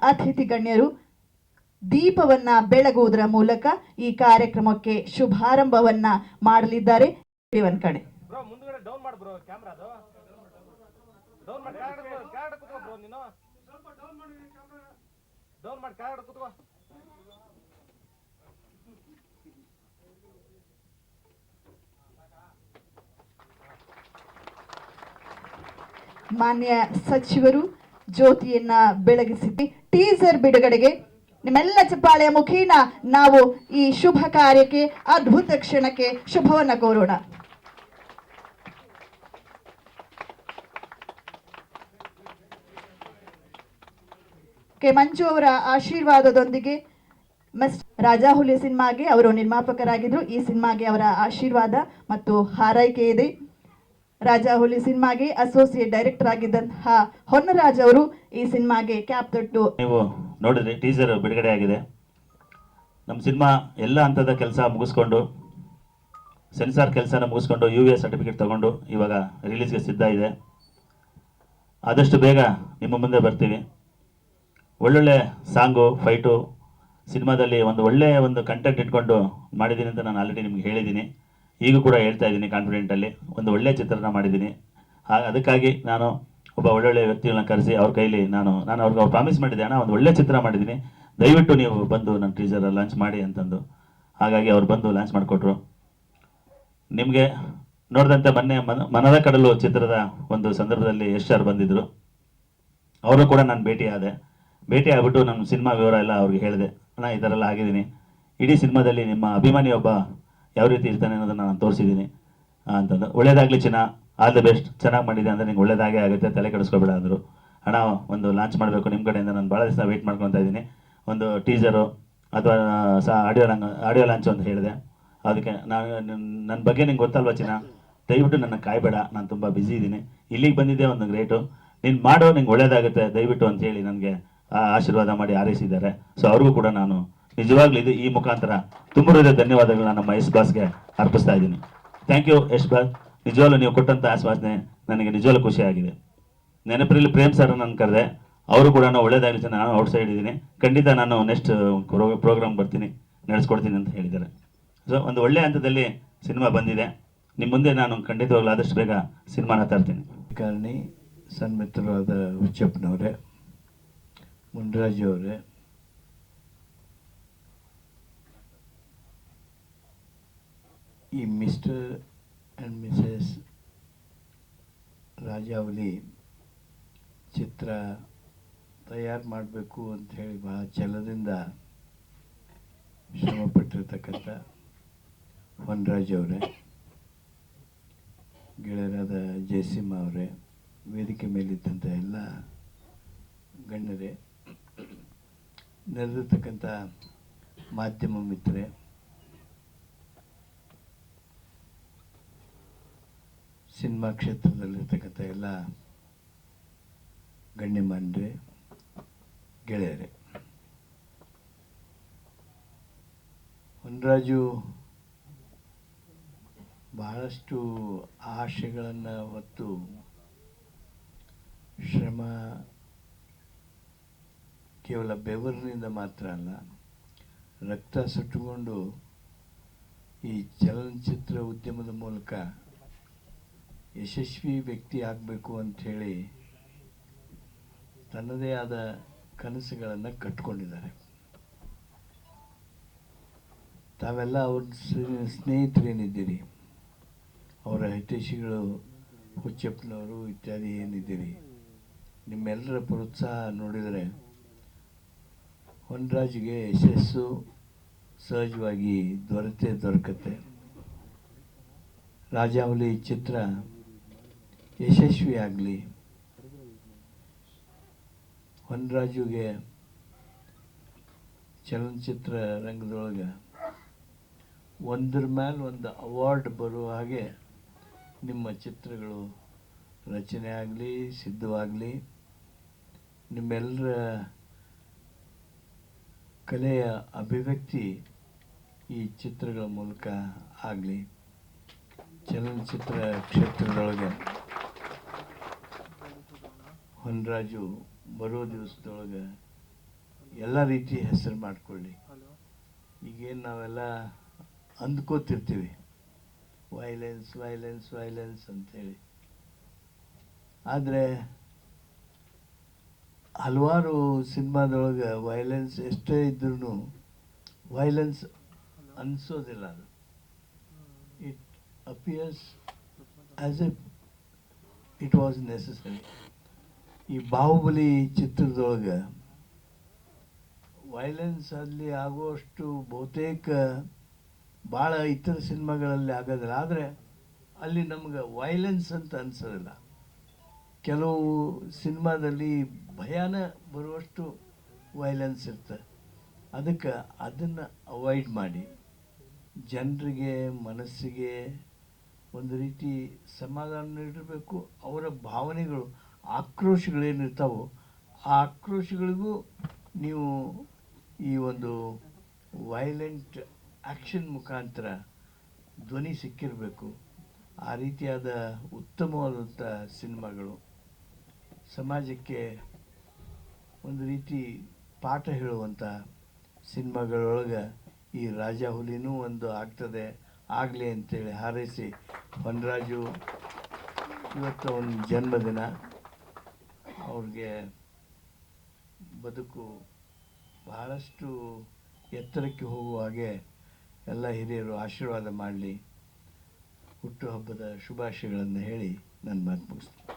ಅತಿಥಿ ಗಣ್ಯರು ದೀಪವನ್ನ ಬೆಳಗುವುದರ ಮೂಲಕ ಈ ಕಾರ್ಯಕ್ರಮಕ್ಕೆ ಶುಭಾರಂಭವನ್ನ ಮಾಡಲಿದ್ದಾರೆ. ಒಂದ್ ಕಡೆ ಮಾನ್ಯ ಸಚಿವರು ಜ್ಯೋತಿಯನ್ನ ಬೆಳಗಿಸಿದ್ವಿ. ಟೀಸರ್ ಬಿಡುಗಡೆಗೆ ನಿಮ್ಮೆಲ್ಲ ಚಪ್ಪಾಳೆಯ ಮುಖೇನ ನಾವು ಈ ಶುಭ ಕಾರ್ಯಕ್ಕೆ, ಅದ್ಭುತ ಕ್ಷಣಕ್ಕೆ ಶುಭವನ್ನ ಕೋರೋಣ. ಮಂಜು ಅವರ ಆಶೀರ್ವಾದದೊಂದಿಗೆ ರಾಜಾ ಹುಲಿ ಸಿನಿಮಾಗೆ ಅವರು ನಿರ್ಮಾಪಕರಾಗಿದ್ರು. ಈ ಸಿನಿಮಾಗೆ ಅವರ ಆಶೀರ್ವಾದ ಮತ್ತು ಹಾರೈಕೆ ಇದೆ. ರಾಜಾ ಹುಲಿ ಸಿನಿಮಾಗೆ ಅಸೋಸಿಯೇಟ್ ಡೈರೆಕ್ಟರ್ ಆಗಿದ್ದಂತಹ ಹೊನ್ನರಾಜ್ ಅವರು ಈ ಸಿನಿಮಾಗೆ ಕ್ಯಾಪ್ ತೊಟ್ಟು. ನೀವು ನೋಡಿದ್ರಿ, ಟೀಸರ್ ಬಿಡುಗಡೆ ಆಗಿದೆ. ನಮ್ಮ ಸಿನಿಮಾ ಎಲ್ಲ ಹಂತದ ಕೆಲಸ ಮುಗಿಸ್ಕೊಂಡು, ಸೆನ್ಸಾರ್ ಕೆಲಸನ ಮುಗಿಸ್ಕೊಂಡು UA ಸರ್ಟಿಫಿಕೇಟ್ ತಗೊಂಡು ಇವಾಗ ರಿಲೀಸ್ಗೆ ಸಿದ್ಧ ಇದೆ. ಆದಷ್ಟು ಬೇಗ ನಿಮ್ಮ ಮುಂದೆ ಬರ್ತೀವಿ. ಒಳ್ಳೊಳ್ಳೆ ಸಾಂಗು, ಫೈಟು, ಸಿನಿಮಾದಲ್ಲಿ ಒಂದು ಕಂಟೆಂಟ್ ಇಟ್ಕೊಂಡು ಮಾಡಿದ್ದೀನಿ ಅಂತ ನಾನು ಆಲ್ರೆಡಿ ನಿಮ್ಗೆ ಹೇಳಿದ್ದೀನಿ. ಈಗ ಕೂಡ ಹೇಳ್ತಾ ಇದ್ದೀನಿ ಕಾನ್ಫಿಡೆಂಟಲ್ಲಿ. ಒಂದು ಒಳ್ಳೆಯ ಚಿತ್ರನ ಮಾಡಿದ್ದೀನಿ. ಅದಕ್ಕಾಗಿ ನಾನು ಒಬ್ಬ ಒಳ್ಳೊಳ್ಳೆ ವ್ಯಕ್ತಿಗಳನ್ನ ಕರೆಸಿ ಅವ್ರ ಕೈಲಿ ನಾನು ಅವ್ರಿಗೆ ಪ್ರಾಮಿಸ್ ಮಾಡಿದ್ದೆ, ಅಣ್ಣ ಒಂದು ಒಳ್ಳೆ ಚಿತ್ರ ಮಾಡಿದ್ದೀನಿ, ದಯವಿಟ್ಟು ನೀವು ಬಂದು ನನ್ನ ಟೀಸರ್ ಲಾಂಚ್ ಮಾಡಿ ಅಂತಂದು. ಹಾಗಾಗಿ ಅವ್ರು ಬಂದು ಲಾಂಚ್ ಮಾಡಿಕೊಟ್ರು. ನಿಮಗೆ ನೋಡಿದಂತೆ ಮೊನ್ನೆ ಮನದ ಕಡಲು ಚಿತ್ರದ ಒಂದು ಸಂದರ್ಭದಲ್ಲಿ ಯಶ್ ಸರ್ ಬಂದಿದ್ದರು. ಅವರು ಕೂಡ ನಾನು ಭೇಟಿ ಆಗ್ಬಿಟ್ಟು ನಮ್ಮ ಸಿನಿಮಾ ವಿವರ ಎಲ್ಲ ಅವ್ರಿಗೆ ಹೇಳಿದೆ. ಅಣ್ಣ ಈ ಥರ ಎಲ್ಲ ಆಗಿದ್ದೀನಿ, ಇಡೀ ಸಿನಿಮಾದಲ್ಲಿ ನಿಮ್ಮ ಅಭಿಮಾನಿ ಒಬ್ಬ ಯಾವ ರೀತಿ ಇರ್ತಾನೆ ಅನ್ನೋದನ್ನು ನಾನು ತೋರಿಸಿದ್ದೀನಿ ಅಂತಂದು. ಒಳ್ಳೇದಾಗಲಿ ಚಿನ್ನ, ಆಲ್ ದಿ ಬೆಸ್ಟ್, ಚೆನ್ನಾಗಿ ಮಾಡಿದೆ ಅಂದರೆ ನಿಂಗೆ ಒಳ್ಳೇದಾಗೇ ಆಗುತ್ತೆ, ತಲೆ ಕೆಡಿಸ್ಕೊಬೇಡ ಅಂದರು. ಅಣ್ಣ ಒಂದು ಲಾಂಚ್ ಮಾಡಬೇಕು ನಿಮ್ಮ ಕಡೆಯಿಂದ, ನಾನು ಭಾಳ ದಿವಸ ವೆಯ್ಟ್ ಮಾಡ್ಕೊತಾ ಇದ್ದೀನಿ, ಒಂದು ಟೀಸರು ಅಥವಾ ಆಡಿಯೋ ಲಾಂಚ್ ಅಂತ ಹೇಳಿದೆ. ಅದಕ್ಕೆ ನನ್ನ ಬಗ್ಗೆ ನಿಂಗೆ ಗೊತ್ತಲ್ವ ಚಿನ್ನ, ದಯವಿಟ್ಟು ನನ್ನ ಕಾಯಬೇಡ, ನಾನು ತುಂಬ ಬ್ಯುಸಿ ಇದ್ದೀನಿ, ಇಲ್ಲಿಗೆ ಬಂದಿದ್ದೆ ಒಂದು ಗ್ರೇಟು, ನೀನು ಮಾಡೋ, ನಿಂಗೆ ಒಳ್ಳೇದಾಗುತ್ತೆ ದಯವಿಟ್ಟು ಅಂತ ಹೇಳಿ ನನಗೆ ಆಶೀರ್ವಾದ ಮಾಡಿ ಹಾರೈಸಿದ್ದಾರೆ. ಸೊ ಅವ್ರಿಗೂ ಕೂಡ ನಾನು ನಿಜವಾಗ್ಲೂ ಈ ಮುಖಾಂತರ ತುಂಬ ಧನ್ಯವಾದಗಳನ್ನ ನಮ್ಮ ಯಶ್ ಬಾಸ್ಗೆ ಅರ್ಪಿಸ್ತಾ ಇದ್ದೀನಿ. ಥ್ಯಾಂಕ್ ಯು ಯಶ್ ಬಾಸ್, ನಿಜವಾಗ್ಲೂ ನೀವು ಕೊಟ್ಟಂಥ ಆಶ್ವಾಸನೆ ನನಗೆ ನಿಜವಾಗ್ಲೂ ಖುಷಿಯಾಗಿದೆ. ನೆನಪರಲ್ಲಿ ಪ್ರೇಮ್ ಸರ್ ನಾನು ಕರೆದೆ, ಅವರು ಕೂಡ ಒಳ್ಳೇದಾಗಲಿ, ನಾನು ಔಟ್ ಸೈಡ್ ಇದ್ದೀನಿ, ಖಂಡಿತ ನಾನು ನೆಕ್ಸ್ಟ್ ಪ್ರೋಗ್ರಾಮ್ ಬರ್ತೀನಿ, ನಡೆಸ್ಕೊಡ್ತೀನಿ ಅಂತ ಹೇಳಿದ್ದಾರೆ. ಸೊ ಒಂದು ಒಳ್ಳೆಯ ಹಂತದಲ್ಲಿ ಸಿನಿಮಾ ಬಂದಿದೆ. ನಿಮ್ಮ ಮುಂದೆ ನಾನು ಖಂಡಿತವಾಗ್ಲೂ ಆದಷ್ಟು ಬೇಗ ಸಿನಿಮಾನ ತರ್ತೀನಿ. ಕಾರಣಿ ಸನ್ಮಿತ್ರರಾದ ಹುಚ್ಚಪ್ಪನವರೇ, ಮುನ್ರಾಜ್ ಅವರೇ, ಈ ಮಿಸ್ಟರ್ ಆ್ಯಂಡ್ ಮಿಸಸ್ ರಾಜಾವಲಿ ಚಿತ್ರ ತಯಾರು ಮಾಡಬೇಕು ಅಂಥೇಳಿ ಭಾಳ ಛಲದಿಂದ ಶ್ರಮಪಟ್ಟಿರ್ತಕ್ಕಂಥ ಹೊನ್ನರಾಜ್ ಅವರೇ, ಗೆಳೆಯರಾದ ಜಯಸಿಂಹ ಅವರೇ, ವೇದಿಕೆ ಮೇಲಿದ್ದಂಥ ಎಲ್ಲ ಗಣ್ಯರೇ, ನೆರೆದಿರ್ತಕ್ಕಂಥ ಮಾಧ್ಯಮ ಮಿತ್ರರೇ, ಸಿನಿಮಾ ಕ್ಷೇತ್ರದಲ್ಲಿರ್ತಕ್ಕಂಥ ಎಲ್ಲ ಗಣ್ಯಮಾನ್ಯರೇ, ಗೆಳೆಯರೇ, ಹೊನ್ನರಾಜು ಬಹಳಷ್ಟು ಆಶೆಗಳನ್ನು ಹೊತ್ತು ಶ್ರಮ ಕೇವಲ ಬೆವರಿನಿಂದ ಮಾತ್ರ ಅಲ್ಲ, ರಕ್ತ ಸುಟ್ಟುಕೊಂಡು ಈ ಚಲನಚಿತ್ರ ಉದ್ಯಮದ ಮೂಲಕ ಯಶಸ್ವಿ ವ್ಯಕ್ತಿ ಆಗಬೇಕು ಅಂಥೇಳಿ ತನ್ನದೇ ಆದ ಕನಸುಗಳನ್ನು ಕಟ್ಕೊಂಡಿದ್ದಾರೆ. ತಾವೆಲ್ಲ ಅವ್ರ ಸ್ನೇಹಿತರೇನಿದ್ದೀರಿ, ಅವರ ಹಿತೈಷಿಗಳು ಹುಚ್ಚಪ್ಪನವರು ಇತ್ಯಾದಿ ಏನಿದ್ದೀರಿ, ನಿಮ್ಮೆಲ್ಲರ ಪ್ರೋತ್ಸಾಹ ನೋಡಿದರೆ ಹೊನ್ನರಾಜ್ಗೆ ಯಶಸ್ಸು ಸಹಜವಾಗಿ ದೊರಕತ್ತೆ. ರಾಜಾವಲಿ ಚಿತ್ರ ಯಶಸ್ವಿಯಾಗಲಿ, ಹೊನ್ನರಾಜುಗೆ ಚಲನಚಿತ್ರ ರಂಗದೊಳಗೆ ಒಂದ್ರ ಮೇಲೆ ಒಂದು ಅವಾರ್ಡ್ ಬರುವ ಹಾಗೆ ನಿಮ್ಮ ಚಿತ್ರಗಳು ರಚನೆ ಆಗಲಿ, ಸಿದ್ಧವಾಗಲಿ, ನಿಮ್ಮೆಲ್ಲರ ಕಲೆಯ ಅಭಿವ್ಯಕ್ತಿ ಈ ಚಿತ್ರಗಳ ಮೂಲಕ ಆಗಲಿ. ಚಲನಚಿತ್ರ ಕ್ಷೇತ್ರದೊಳಗೆ ಹೊನ್ನರಾಜು ಬರೋ ದಿವಸದೊಳಗೆ ಎಲ್ಲ ರೀತಿ ಹೆಸರು ಮಾಡಿಕೊಳ್ಳಿ. ಈಗೇನು ನಾವೆಲ್ಲ ಅಂದ್ಕೋತಿರ್ತೀವಿ ವೈಲೆನ್ಸ್ ವೈಲೆನ್ಸ್ ವೈಲೆನ್ಸ್ ಅಂಥೇಳಿ, ಆದರೆ ಹಲವಾರು ಸಿನಿಮಾದೊಳಗೆ ವೈಲೆನ್ಸ್ ಎಷ್ಟೇ ಇದ್ರೂ ವೈಲೆನ್ಸ್ ಅನಿಸೋದಿಲ್ಲ. ಅದು it appears as A it was necessary. ಈ ಬಾಹುಬಲಿ ಚಿತ್ರದೊಳಗೆ ವೈಲೆನ್ಸ್ ಅಲ್ಲಿ ಆಗುವಷ್ಟು ಬಹುತೇಕ ಭಾಳ ಇತರ ಸಿನಿಮಾಗಳಲ್ಲಿ ಆಗೋದಿಲ್ಲ. ಆದರೆ ಅಲ್ಲಿ ನಮ್ಗೆ ವೈಲೆನ್ಸ್ ಅಂತ ಅನಿಸೋದಿಲ್ಲ. ಕೆಲವು ಸಿನಿಮಾದಲ್ಲಿ ಭಯಾನ ಬರುವಷ್ಟು ವೈಲೆನ್ಸ್ ಇರ್ತದೆ. ಅದಕ್ಕೆ ಅದನ್ನು ಅವಾಯ್ಡ್ ಮಾಡಿ ಜನರಿಗೆ ಮನಸ್ಸಿಗೆ ಒಂದು ರೀತಿ ಸಮಾಧಾನ ನೀಡಿರಬೇಕು. ಅವರ ಭಾವನೆಗಳು ಆಕ್ರೋಶಗಳೇನಿರ್ತಾವೋ ಆ ಆಕ್ರೋಶಗಳಿಗೂ ನೀವು ಈ ಒಂದು ವೈಲೆಂಟ್ ಆ್ಯಕ್ಷನ್ ಮುಖಾಂತರ ಧ್ವನಿ ಸಿಕ್ಕಿರಬೇಕು. ಆ ರೀತಿಯಾದ ಉತ್ತಮವಾದಂಥ ಸಿನಿಮಾಗಳು ಸಮಾಜಕ್ಕೆ ಒಂದು ರೀತಿ ಪಾಠ ಹೇಳುವಂಥ ಸಿನಿಮಾಗಳೊಳಗೆ ಈ ರಾಜಾ ಹುಲಿನೂ ಒಂದು ಆಗ್ತದೆ, ಆಗಲಿ ಅಂತೇಳಿ ಹಾರೈಸಿ, ಹೊನ್ರಾಜು ಇವತ್ತು ಅವನ ಜನ್ಮದಿನ, ಅವ್ರಿಗೆ ಬದುಕು ಬಹಳಷ್ಟು ಎತ್ತರಕ್ಕೆ ಹೋಗುವ ಹಾಗೆ ಎಲ್ಲ ಹಿರಿಯರು ಆಶೀರ್ವಾದ ಮಾಡಲಿ. ಹುಟ್ಟುಹಬ್ಬದ ಶುಭಾಶಯಗಳನ್ನು ಹೇಳಿ ನನ್ನ ಮಾತು ಮುಗಿಸ್ತೀನಿ.